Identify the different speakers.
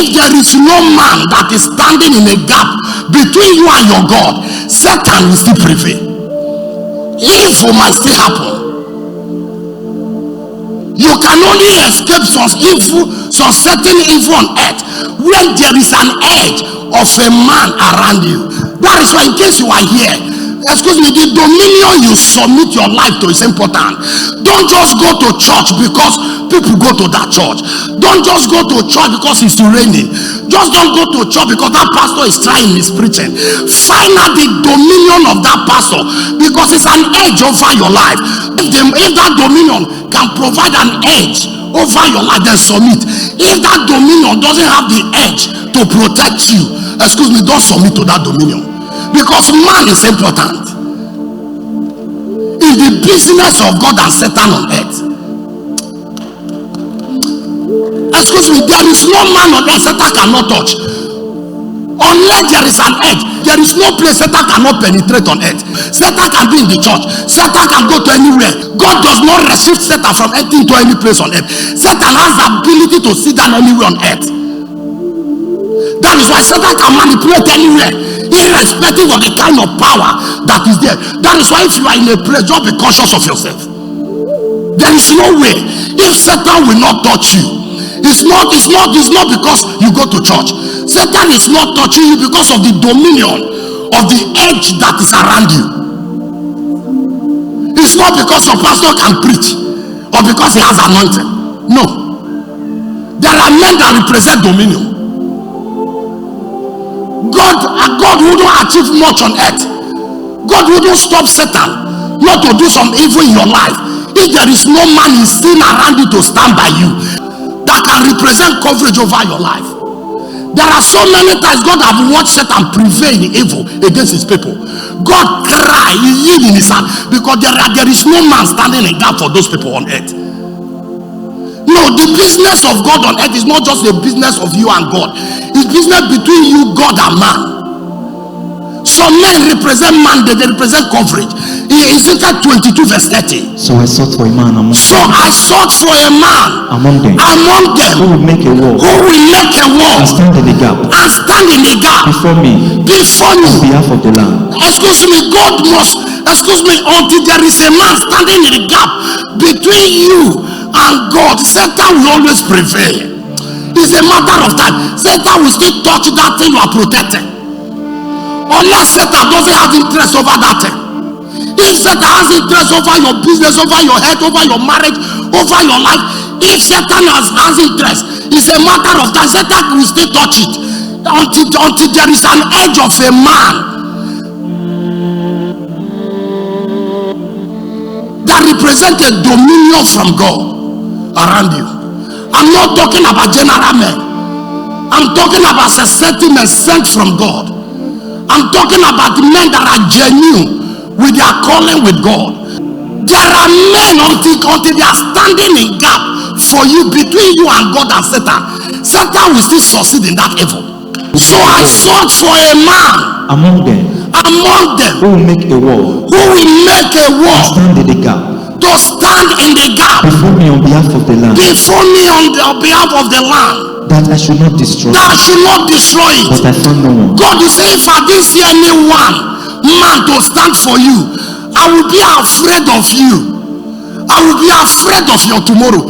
Speaker 1: If there is no man that is standing in a gap between you and your God, Satan will still prevail. Evil might still happen. You can only escape some certain evil on earth when there is an edge of a man around you. That is why, in case you are here, excuse me, the dominion you submit your life to is important. Don't just go to church because people go to that church. Don't just go to church because it's raining. Just don't go to church because that pastor is trying his preaching. Find out the dominion of that pastor, because it's an edge over your life. If that dominion can provide an edge over your life, then submit. If that dominion doesn't have the edge to protect you, excuse me, don't submit to that dominion. Because man is important in the business of God and Satan on earth. Excuse me, there is no man on earth Satan cannot touch. Unless there is an edge, there is no place Satan cannot penetrate on earth. Satan can be in the church. Satan can go to anywhere. God does not restrict Satan from entering to any place on earth. Satan has the ability to sit down anywhere on earth. That is why Satan can manipulate anywhere, irrespective of the kind of power that is there. That is why if you are in a place, just be conscious of yourself. There is no way. If Satan will not touch you, it's not because you go to church. Satan is not touching you because of the dominion of the edge that is around you. It's not because your pastor can preach or because he has anointing. No. There are men that represent dominion. God wouldn't achieve much on earth. God wouldn't stop Satan not to do some evil in your life if there is no man in sin around you to stand by you that can represent coverage over your life. There are so many times God have watched Satan prevail in evil against his people. God cry, he hid in his hand, because there is no man standing in gap for those people on earth. No, the business of God on earth is not just the business of you and God. It's business between you, God, and man. Some men represent man, they represent coverage. In Ezekiel 22 verse 30.
Speaker 2: So I sought for a man among them. Who will make a wall. And stand in the gap. Before me. On behalf of the land.
Speaker 1: Excuse me, until there is a man standing in the gap between you and God, Satan will always prevail. It's a matter of time. Satan will still touch that thing you are protecting. Unless Satan doesn't have interest over that thing. If Satan has interest over your business, over your health, over your marriage, over your life, if Satan has interest, it's a matter of time. Satan will still touch it until there is an edge of a man that represents a dominion from God around you. I'm not talking about general men. I'm talking about a sentiment sent from God. I'm talking about men that are genuine with their calling with God. There are men until they are standing in gap for you, between you and God and Satan. Satan will still succeed in that evil. So I sought for a man
Speaker 2: among them
Speaker 1: who will make a wall.
Speaker 2: Stand in the gap.
Speaker 1: To stand in the gap
Speaker 2: before me on behalf of the land. That I should not destroy.
Speaker 1: it.
Speaker 2: But I found no one.
Speaker 1: God will say, if I didn't see anyone man to stand for you, I will be afraid of you. I will be afraid of your tomorrow.